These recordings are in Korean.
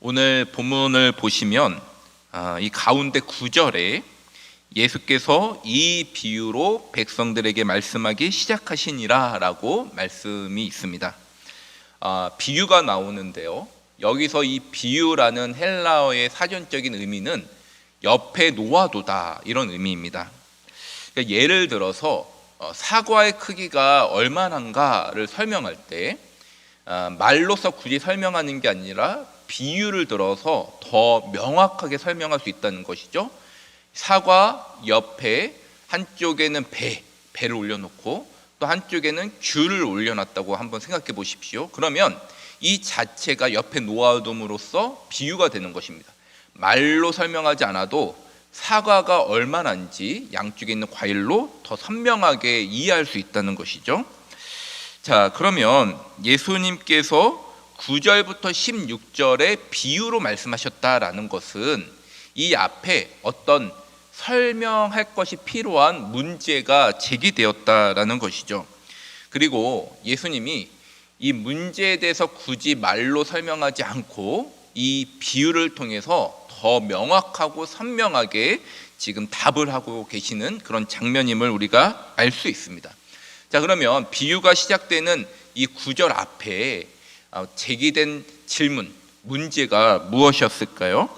오늘 본문을 보시면 이 가운데 9절에 예수께서 이 비유로 백성들에게 말씀하기 시작하시니라 라고 말씀이 있습니다. 비유가 나오는데요, 여기서 이 비유라는 헬라어의 사전적인 의미는 옆에 놓아두다 이런 의미입니다. 그러니까 예를 들어서 사과의 크기가 얼마나인가를 설명할 때 말로서 굳이 설명하는 게 아니라 비유를 들어서 더 명확하게 설명할 수 있다는 것이죠. 사과 옆에 한쪽에는 배를 올려놓고 또 한쪽에는 귤을 올려놨다고 한번 생각해 보십시오. 그러면 이 자체가 옆에 놓아둠으로써 비유가 되는 것입니다. 말로 설명하지 않아도 사과가 얼마나인지 양쪽에 있는 과일로 더 선명하게 이해할 수 있다는 것이죠. 자, 그러면 예수님께서 9절부터 16절에 비유로 말씀하셨다라는 것은 이 앞에 어떤 설명할 것이 필요한 문제가 제기되었다라는 것이죠. 그리고 예수님이 이 문제에 대해서 굳이 말로 설명하지 않고 이 비유를 통해서 더 명확하고 선명하게 지금 답을 하고 계시는 그런 장면임을 우리가 알 수 있습니다. 자, 그러면 비유가 시작되는 이 9절 앞에 제기된 질문, 문제가 무엇이었을까요?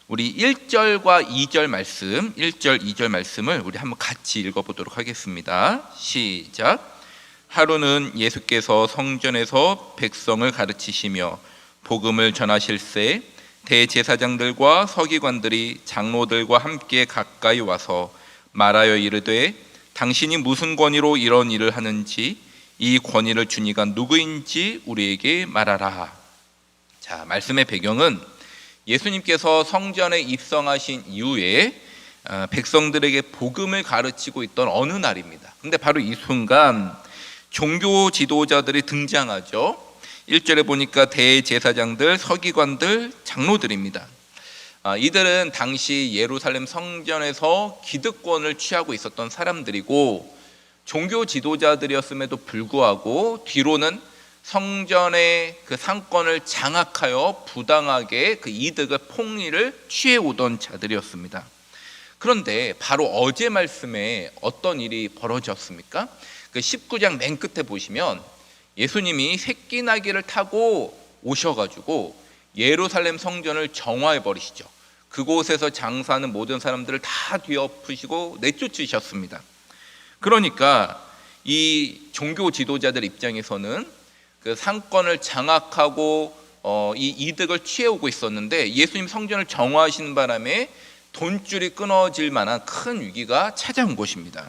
우리 1절과 2절 말씀, 1절, 2절 말씀을 우리 한번 같이 읽어보도록 하겠습니다. 시작. 하루는 예수께서 성전에서 백성을 가르치시며 복음을 전하실새 대제사장들과 서기관들이 장로들과 함께 가까이 와서 말하여 이르되 당신이 무슨 권위로 이런 일을 하는지 이 권위를 준 이가 누구인지 우리에게 말하라. 자, 말씀의 배경은 예수님께서 성전에 입성하신 이후에 백성들에게 복음을 가르치고 있던 어느 날입니다. 근데 바로 이 순간 종교 지도자들이 등장하죠. 1절에 보니까 대제사장들, 서기관들, 장로들입니다. 이들은 당시 예루살렘 성전에서 기득권을 취하고 있었던 사람들이고 종교 지도자들이었음에도 불구하고 뒤로는 성전의 그 상권을 장악하여 부당하게 그 이득을 폭리를 취해오던 자들이었습니다. 그런데 바로 어제 말씀에 어떤 일이 벌어졌습니까? 그 19장 맨 끝에 보시면 예수님이 새끼 나귀를 타고 오셔가지고 예루살렘 성전을 정화해 버리시죠. 그곳에서 장사하는 모든 사람들을 다 뒤엎으시고 내쫓으셨습니다. 그러니까 이 종교 지도자들 입장에서는 그 상권을 장악하고 이 이득을 취해오고 있었는데 예수님 성전을 정화하시는 바람에 돈줄이 끊어질 만한 큰 위기가 찾아온 것입니다.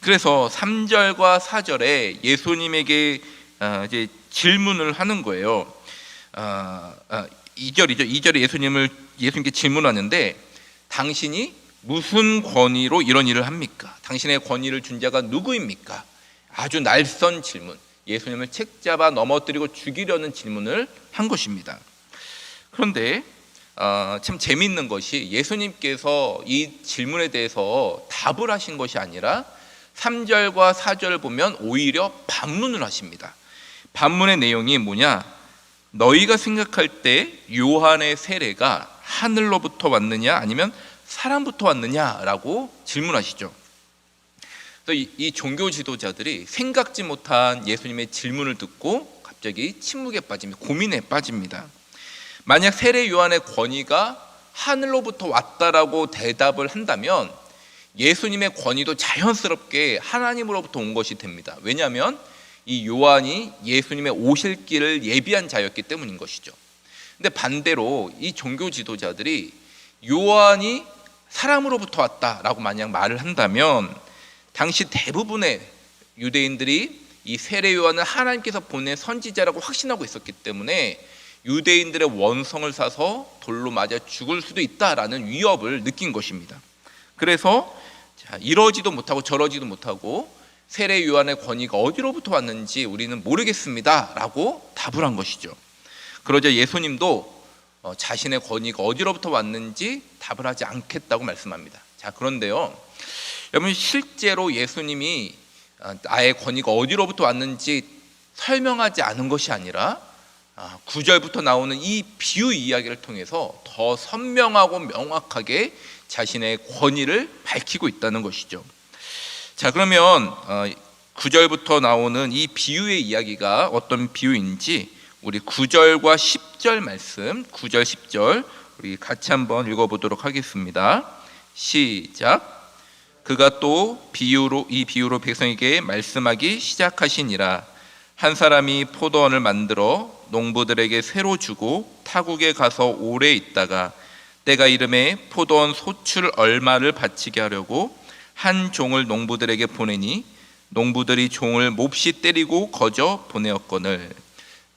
그래서 3절과 4절에 예수님에게 이제 질문을 하는 거예요. 2절이죠. 2절에 예수님께 질문하는데 당신이 무슨 권위로 이런 일을 합니까? 당신의 권위를 준 자가 누구입니까? 아주 날선 질문, 예수님을 책잡아 넘어뜨리고 죽이려는 질문을 한 것입니다. 그런데 참 재미있는 것이 예수님께서 이 질문에 대해서 답을 하신 것이 아니라 3절과 4절을 보면 오히려 반문을 하십니다. 반문의 내용이 뭐냐? 너희가 생각할 때 요한의 세례가 하늘로부터 왔느냐 아니면 사람부터 왔느냐라고 질문하시죠. 이 종교 지도자들이 생각지 못한 예수님의 질문을 듣고 갑자기 침묵에 빠집니다. 고민에 빠집니다. 만약 세례 요한의 권위가 하늘로부터 왔다라고 대답을 한다면 예수님의 권위도 자연스럽게 하나님으로부터 온 것이 됩니다. 왜냐하면 이 요한이 예수님의 오실 길을 예비한 자였기 때문인 것이죠. 근데 반대로 이 종교 지도자들이 요한이 사람으로부터 왔다라고 만약 말을 한다면 당시 대부분의 유대인들이 이 세례 요한을 하나님께서 보낸 선지자라고 확신하고 있었기 때문에 유대인들의 원성을 사서 돌로 맞아 죽을 수도 있다라는 위협을 느낀 것입니다. 그래서 이러지도 못하고 저러지도 못하고 세례 요한의 권위가 어디로부터 왔는지 우리는 모르겠습니다 라고 답을 한 것이죠. 그러자 예수님도 자신의 권위가 어디로부터 왔는지 답을 하지 않겠다고 말씀합니다. 자, 그런데요, 여러분, 실제로 예수님이 나의 권위가 어디로부터 왔는지 설명하지 않은 것이 아니라 9절부터 나오는 이 비유 이야기를 통해서 더 선명하고 명확하게 자신의 권위를 밝히고 있다는 것이죠. 자, 그러면 9절부터 나오는 이 비유의 이야기가 어떤 비유인지 우리 9절과 10절 말씀, 9절 10절 우리 같이 한번 읽어보도록 하겠습니다. 시작. 그가 또 이 비유로 백성에게 말씀하기 시작하시니라. 한 사람이 포도원을 만들어 농부들에게 새로 주고 타국에 가서 오래 있다가 때가 이름에 포도원 소출 얼마를 바치게 하려고 한 종을 농부들에게 보내니 농부들이 종을 몹시 때리고 거저 보내었거늘.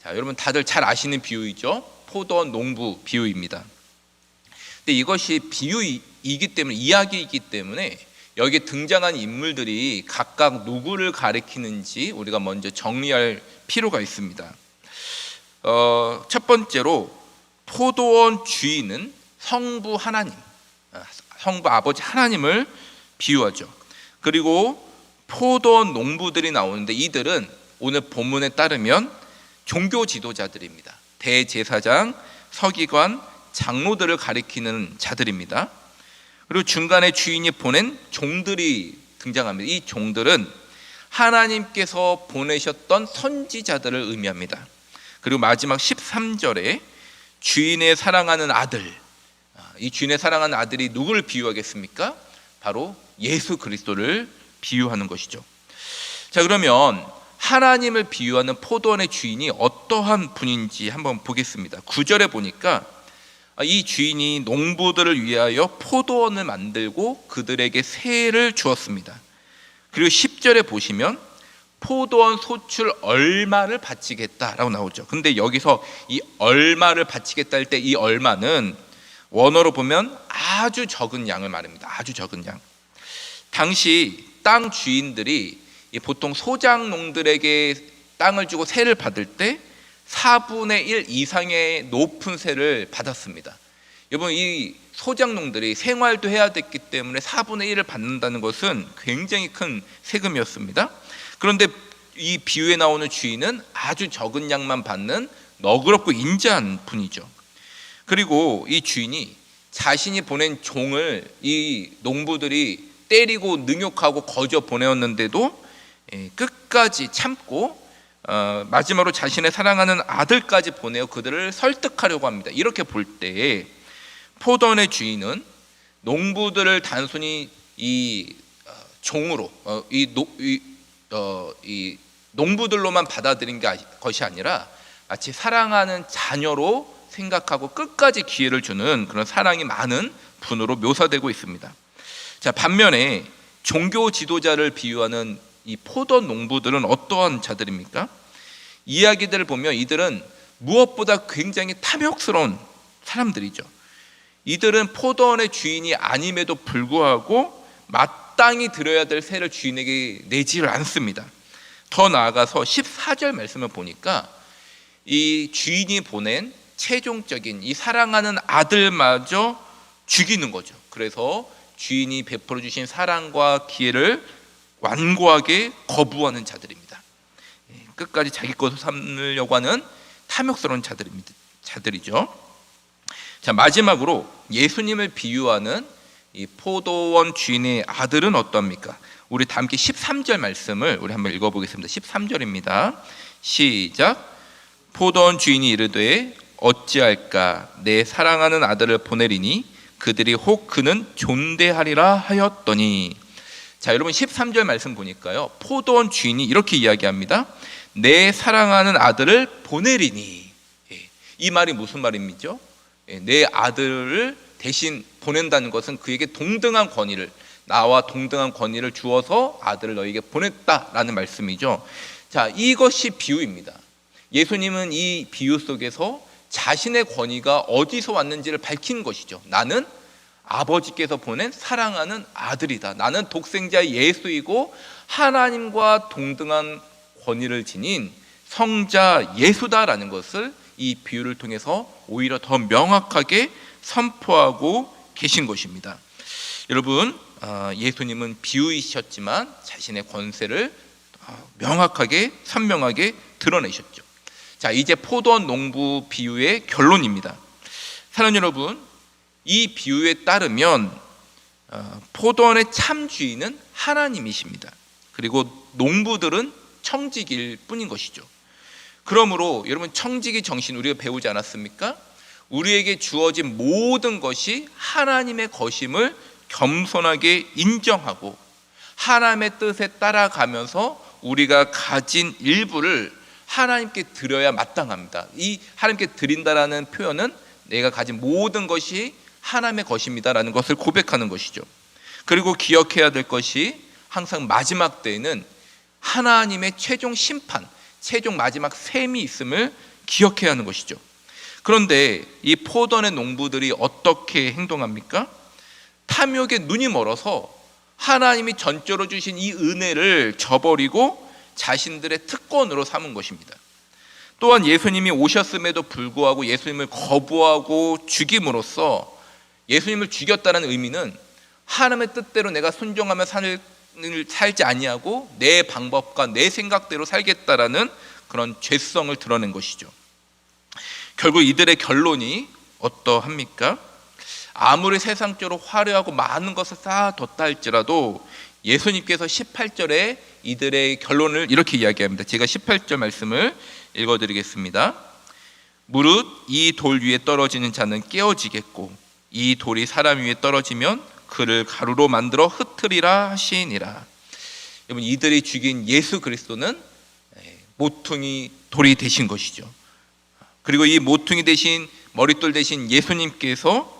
자, 여러분 다들 잘 아시는 비유이죠. 포도원 농부 비유입니다. 근데 이것이 비유이기 때문에, 이야기이기 때문에 여기에 등장한 인물들이 각각 누구를 가리키는지 우리가 먼저 정리할 필요가 있습니다. 첫 번째로 포도원 주인은 성부 하나님, 성부 아버지 하나님을 비유하죠. 그리고 포도원 농부들이 나오는데 이들은 오늘 본문에 따르면 종교 지도자들입니다. 대제사장, 서기관, 장로들을 가리키는 자들입니다. 그리고 중간에 주인이 보낸 종들이 등장합니다. 이 종들은 하나님께서 보내셨던 선지자들을 의미합니다. 그리고 마지막 13절에 주인의 사랑하는 아들, 이 주인의 사랑하는 아들이 누구를 비유하겠습니까? 바로 예수 그리스도를 비유하는 것이죠. 자, 그러면 하나님을 비유하는 포도원의 주인이 어떠한 분인지 한번 보겠습니다. 9절에 보니까 이 주인이 농부들을 위하여 포도원을 만들고 그들에게 세를 주었습니다. 그리고 10절에 보시면 포도원 소출 얼마를 바치겠다라고 나오죠. 근데 여기서 이 얼마를 바치겠다 할 때 이 얼마는 원어로 보면 아주 적은 양을 말합니다. 아주 적은 양. 당시 땅 주인들이 보통 소작농들에게 땅을 주고 세를 받을 때 4분의 1 이상의 높은 세를 받았습니다. 여러분, 이 소작농들이 생활도 해야 됐기 때문에 4분의 1을 받는다는 것은 굉장히 큰 세금이었습니다. 그런데 이 비유에 나오는 주인은 아주 적은 양만 받는 너그럽고 인자한 분이죠. 그리고 이 주인이 자신이 보낸 종을 이 농부들이 때리고 능욕하고 거저 보내었는데도 끝까지 참고 마지막으로 자신의 사랑하는 아들까지 보내어 그들을 설득하려고 합니다. 이렇게 볼 때 포도원의 주인은 농부들을 단순히 이 종으로 이 농부들로만 받아들인 것이 아니라 마치 사랑하는 자녀로 생각하고 끝까지 기회를 주는 그런 사랑이 많은 분으로 묘사되고 있습니다. 자, 반면에 종교 지도자를 비유하는 이 포도원 농부들은 어떠한 자들입니까? 이야기들을 보면 이들은 무엇보다 굉장히 탐욕스러운 사람들이죠. 이들은 포도원의 주인이 아님에도 불구하고 마땅히 드려야 될 세를 주인에게 내지를 않습니다. 더 나아가서 14절 말씀을 보니까 이 주인이 보낸 최종적인 이 사랑하는 아들마저 죽이는 거죠. 그래서 주인이 베풀어 주신 사랑과 기회를 완고하게 거부하는 자들입니다. 끝까지 자기 것을 삼으려고 하는 탐욕스러운 자들이죠. 자, 마지막으로 예수님을 비유하는 이 포도원 주인의 아들은 어떠합니까? 우리 다 함께 13절 말씀을 우리 한번 읽어보겠습니다. 13절입니다. 시작. 포도원 주인이 이르되 어찌할까 내 사랑하는 아들을 보내리니 그들이 혹 그는 존대하리라 하였더니. 자, 여러분 13절 말씀 보니까요, 포도원 주인이 이렇게 이야기합니다. 내 사랑하는 아들을 보내리니. 이 말이 무슨 말입니까? 내 아들을 대신 보낸다는 것은 그에게 동등한 권위를, 나와 동등한 권위를 주어서 아들을 너에게 보냈다라는 말씀이죠. 자, 이것이 비유입니다. 예수님은 이 비유 속에서 자신의 권위가 어디서 왔는지를 밝힌 것이죠. 나는 아버지께서 보낸 사랑하는 아들이다. 나는 독생자 예수이고 하나님과 동등한 권위를 지닌 성자 예수다라는 것을 이 비유를 통해서 오히려 더 명확하게 선포하고 계신 것입니다. 여러분, 예수님은 비유이셨지만 자신의 권세를 명확하게 선명하게 드러내셨죠. 자, 이제 포도원 농부 비유의 결론입니다. 사랑하는 여러분, 이 비유에 따르면 포도원의 참 주인은 하나님이십니다. 그리고 농부들은 청직일 뿐인 것이죠. 그러므로 여러분, 청지기 정신 우리가 배우지 않았습니까? 우리에게 주어진 모든 것이 하나님의 것임을 겸손하게 인정하고 하나님의 뜻에 따라가면서 우리가 가진 일부를 하나님께 드려야 마땅합니다. 이 하나님께 드린다라는 표현은 내가 가진 모든 것이 하나님의 것입니다라는 것을 고백하는 것이죠. 그리고 기억해야 될 것이 항상 마지막 때에는 하나님의 최종 심판, 최종 마지막 셈이 있음을 기억해야 하는 것이죠. 그런데 이 포도원의 농부들이 어떻게 행동합니까? 탐욕에 눈이 멀어서 하나님이 전적으로 주신 이 은혜를 저버리고 자신들의 특권으로 삼은 것입니다. 또한 예수님이 오셨음에도 불구하고 예수님을 거부하고 죽임으로써 예수님을 죽였다는 의미는 하나님의 뜻대로 내가 순종하며 살지 아니하고 내 방법과 내 생각대로 살겠다라는 그런 죄성을 드러낸 것이죠. 결국 이들의 결론이 어떠합니까? 아무리 세상적으로 화려하고 많은 것을 쌓아뒀다 할지라도 예수님께서 18절에 이들의 결론을 이렇게 이야기합니다. 제가 18절 말씀을 읽어드리겠습니다. 무릇 이 돌 위에 떨어지는 자는 깨어지겠고 이 돌이 사람 위에 떨어지면 그를 가루로 만들어 흩으리라 하시니라. 여러분, 이들이 죽인 예수 그리스도는 모퉁이 돌이 되신 것이죠. 그리고 이 모퉁이 대신 머릿돌 대신 예수님께서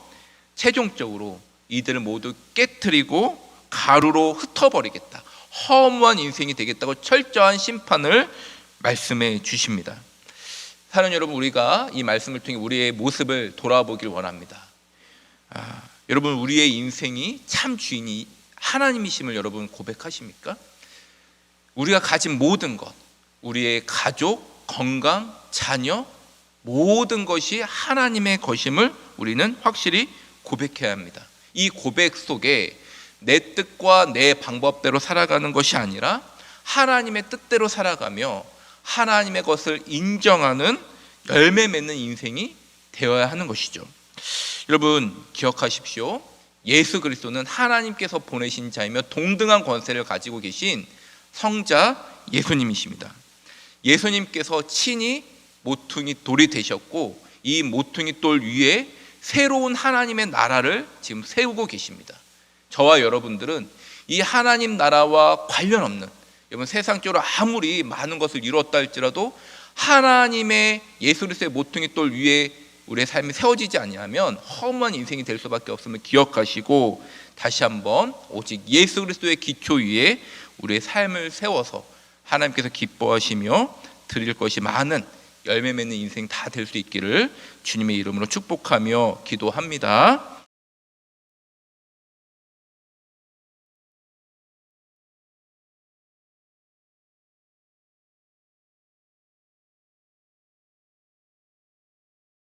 최종적으로 이들을 모두 깨트리고 가루로 흩어버리겠다, 허무한 인생이 되겠다고 철저한 심판을 말씀해 주십니다. 사랑하는 여러분, 우리가 이 말씀을 통해 우리의 모습을 돌아보길 원합니다. 여러분, 우리의 인생이 참 주인이 하나님이심을 여러분 고백하십니까? 우리가 가진 모든 것, 우리의 가족, 건강, 자녀, 모든 것이 하나님의 것임을 우리는 확실히 고백해야 합니다. 이 고백 속에 내 뜻과 내 방법대로 살아가는 것이 아니라 하나님의 뜻대로 살아가며 하나님의 것을 인정하는 열매 맺는 인생이 되어야 하는 것이죠. 여러분, 기억하십시오. 예수 그리스도는 하나님께서 보내신 자이며 동등한 권세를 가지고 계신 성자 예수님이십니다. 예수님께서 친히 모퉁이 돌이 되셨고 이 모퉁이 돌 위에 새로운 하나님의 나라를 지금 세우고 계십니다. 저와 여러분들은 이 하나님 나라와 관련 없는, 여러분, 세상적으로 아무리 많은 것을 이루었다 할지라도 하나님의 예수 그리스도의 모퉁이 돌 위에 우리의 삶이 세워지지 아니하면 허무한 인생이 될 수밖에 없음을 기억하시고 다시 한번 오직 예수 그리스도의 기초 위에 우리의 삶을 세워서 하나님께서 기뻐하시며 드릴 것이 많은 열매 맺는 인생 다 될 수 있기를 주님의 이름으로 축복하며 기도합니다.